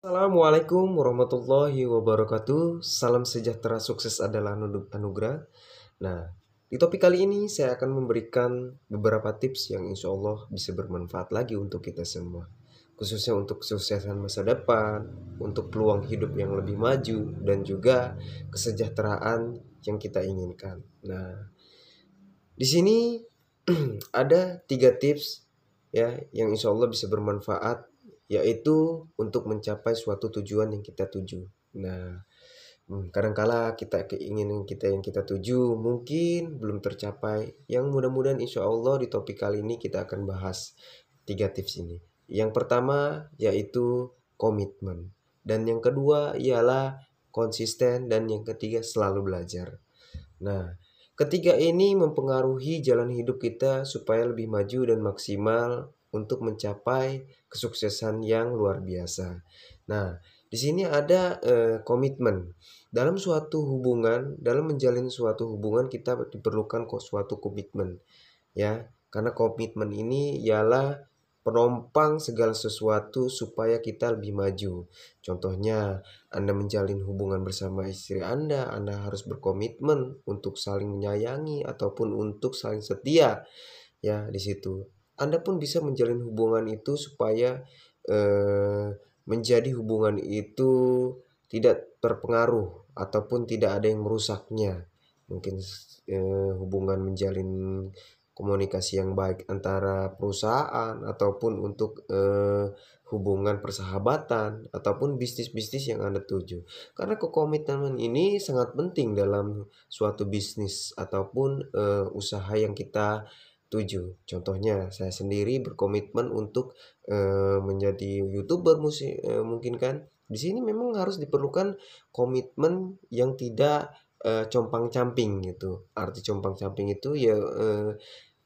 Assalamualaikum warahmatullahi wabarakatuh. Salam sejahtera, sukses adalah anugerah. Nah, di topik kali ini saya akan memberikan beberapa tips yang insya Allah bisa bermanfaat lagi untuk kita semua. Khususnya untuk kesuksesan masa depan, untuk peluang hidup yang lebih maju, dan juga kesejahteraan yang kita inginkan. Nah, di sini ada 3 tips ya yang insya Allah bisa bermanfaat, yaitu untuk mencapai suatu tujuan yang kita tuju. Nah, kadangkala keinginan kita yang kita tuju mungkin belum tercapai. Yang mudah-mudahan insya Allah di topik kali ini kita akan bahas 3 tips ini. Yang pertama yaitu komitmen, dan yang kedua ialah konsisten, dan yang ketiga selalu belajar. Nah, ketiga ini mempengaruhi jalan hidup kita supaya lebih maju dan maksimal untuk mencapai kesuksesan yang luar biasa. Nah, di sini ada komitmen. Dalam suatu hubungan, dalam menjalin suatu hubungan kita diperlukan suatu komitmen, ya. Karena komitmen ini ialah penopang segala sesuatu supaya kita lebih maju. Contohnya, Anda menjalin hubungan bersama istri Anda harus berkomitmen untuk saling menyayangi ataupun untuk saling setia. Ya, di situ. Anda pun bisa menjalin hubungan itu supaya eh, menjadi hubungan itu tidak terpengaruh ataupun tidak ada yang merusaknya. Mungkin hubungan menjalin komunikasi yang baik antara perusahaan ataupun untuk hubungan persahabatan ataupun bisnis-bisnis yang Anda tuju. Karena kekomitmen ini sangat penting dalam suatu bisnis ataupun usaha yang kita tuju. Contohnya, saya sendiri berkomitmen untuk menjadi YouTuber mungkin kan. Di sini memang harus diperlukan komitmen yang tidak compang-camping gitu. Arti compang-camping itu ya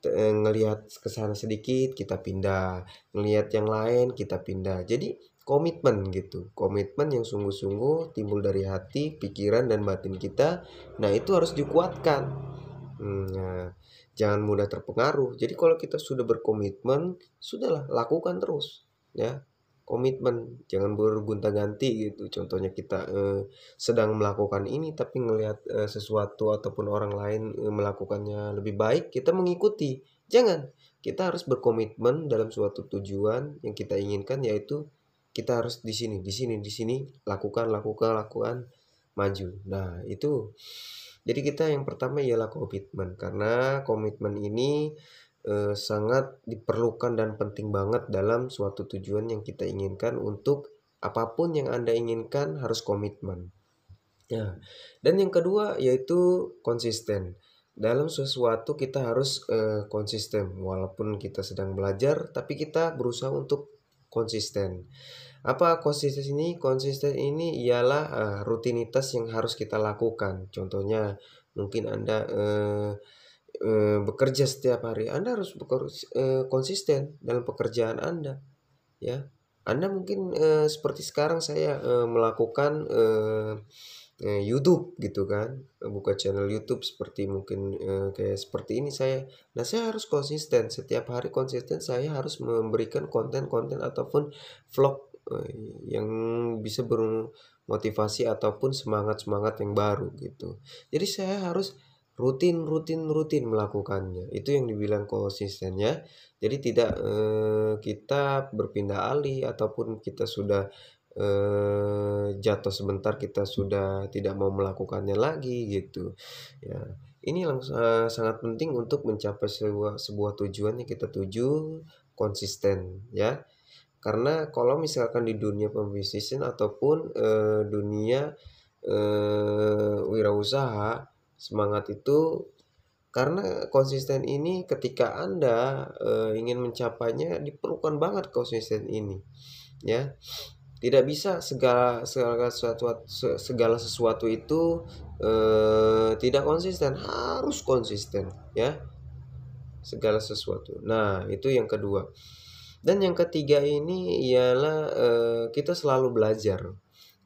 ngelihat ke sana sedikit kita pindah, ngelihat yang lain kita pindah. Jadi komitmen gitu. Komitmen yang sungguh-sungguh timbul dari hati, pikiran dan batin kita. Nah, itu harus dikuatkan. Nah, jangan mudah terpengaruh. Jadi kalau kita sudah berkomitmen, sudahlah lakukan terus, ya. Komitmen, jangan bergonta-ganti gitu. Contohnya kita sedang melakukan ini tapi ngelihat sesuatu ataupun orang lain melakukannya lebih baik, kita mengikuti. Jangan. Kita harus berkomitmen dalam suatu tujuan yang kita inginkan, yaitu kita harus di sini, di sini, di sini, lakukan, lakukan, lakukan, maju. Nah, itu. Jadi kita yang pertama ialah komitmen, karena komitmen ini sangat diperlukan dan penting banget dalam suatu tujuan yang kita inginkan. Untuk apapun yang Anda inginkan harus komitmen. Ya. Dan yang kedua yaitu konsisten. Dalam sesuatu kita harus konsisten. Walaupun kita sedang belajar, tapi kita berusaha untuk konsisten. Apa konsisten ini? Konsisten ini ialah rutinitas yang harus kita lakukan. Contohnya, mungkin Anda bekerja setiap hari, Anda harus konsisten dalam pekerjaan Anda, ya. Anda mungkin seperti sekarang saya melakukan YouTube gitu kan, buka channel YouTube seperti mungkin kayak seperti ini saya. Nah, saya harus konsisten setiap hari, konsisten saya harus memberikan konten-konten ataupun vlog yang bisa bermotivasi ataupun semangat-semangat yang baru gitu. Jadi saya harus rutin melakukannya. Itu yang dibilang konsisten, ya. Jadi tidak kita berpindah alih ataupun kita sudah jatuh sebentar kita sudah tidak mau melakukannya lagi gitu. Ya, ini sangat penting untuk mencapai sebuah tujuan yang kita tuju, konsisten, ya. Karena kalau misalkan di dunia pembisnisan ataupun dunia wirausaha, semangat itu, karena konsisten ini ketika Anda ingin mencapainya diperlukan banget konsisten ini, ya. Tidak bisa segala sesuatu itu tidak konsisten, harus konsisten, ya, segala sesuatu. Nah, itu yang kedua. Dan yang ketiga ini ialah kita selalu belajar.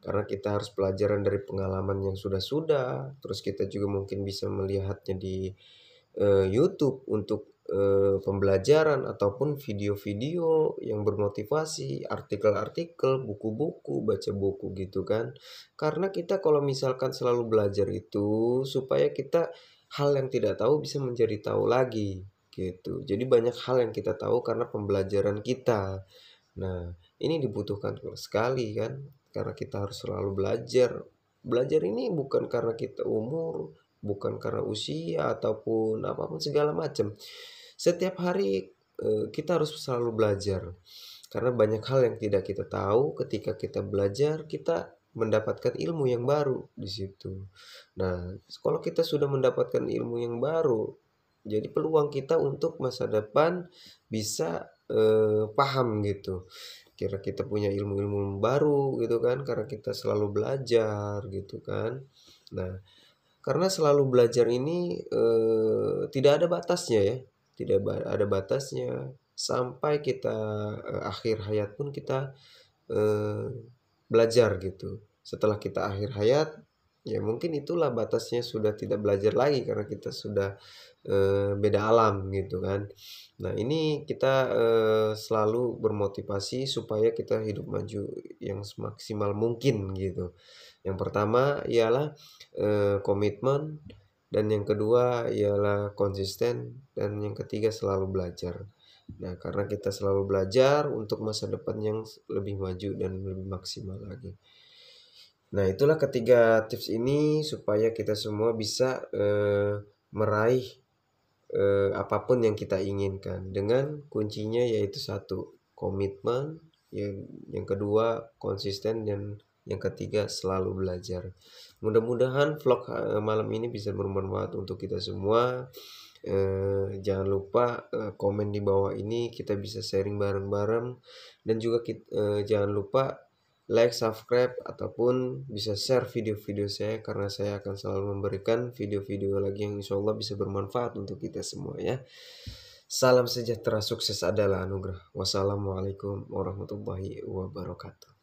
Karena kita harus pelajaran dari pengalaman yang sudah-sudah. Terus kita juga mungkin bisa melihatnya di YouTube untuk pembelajaran ataupun video-video yang bermotivasi, artikel-artikel, buku-buku, baca buku gitu kan. Karena kita kalau misalkan selalu belajar itu supaya kita hal yang tidak tahu bisa menjadi tahu lagi gitu. Jadi banyak hal yang kita tahu karena pembelajaran kita. Nah, ini dibutuhkan sekali kan karena kita harus selalu belajar. Belajar ini bukan karena kita umur, bukan karena usia ataupun apapun segala macam. Setiap hari kita harus selalu belajar. Karena banyak hal yang tidak kita tahu, ketika kita belajar, kita mendapatkan ilmu yang baru di situ. Nah, kalau kita sudah mendapatkan ilmu yang baru, jadi peluang kita untuk masa depan bisa paham gitu. Kira kita punya ilmu-ilmu baru gitu kan, karena kita selalu belajar gitu kan. Nah, karena selalu belajar ini tidak ada batasnya ya, tidak ada batasnya sampai kita akhir hayat pun kita eh, belajar gitu. Setelah kita akhir hayat, ya mungkin itulah batasnya sudah tidak belajar lagi karena kita sudah beda alam gitu kan. Nah ini kita selalu bermotivasi supaya kita hidup maju yang semaksimal mungkin gitu. Yang pertama ialah komitmen, dan yang kedua ialah konsisten, dan yang ketiga selalu belajar. Nah, karena kita selalu belajar untuk masa depan yang lebih maju dan lebih maksimal lagi. Nah, itulah ketiga tips ini supaya kita semua bisa meraih apapun yang kita inginkan. Dengan kuncinya yaitu satu, komitmen, yang kedua konsisten, dan yang ketiga selalu belajar. Mudah-mudahan vlog malam ini bisa bermanfaat untuk kita semua. Jangan lupa komen di bawah ini, kita bisa sharing bareng-bareng, dan juga jangan lupa like, subscribe, ataupun bisa share video-video saya karena saya akan selalu memberikan video-video lagi yang insya Allah bisa bermanfaat untuk kita semua ya. Salam sejahtera, sukses adalah anugerah. Wassalamualaikum warahmatullahi wabarakatuh.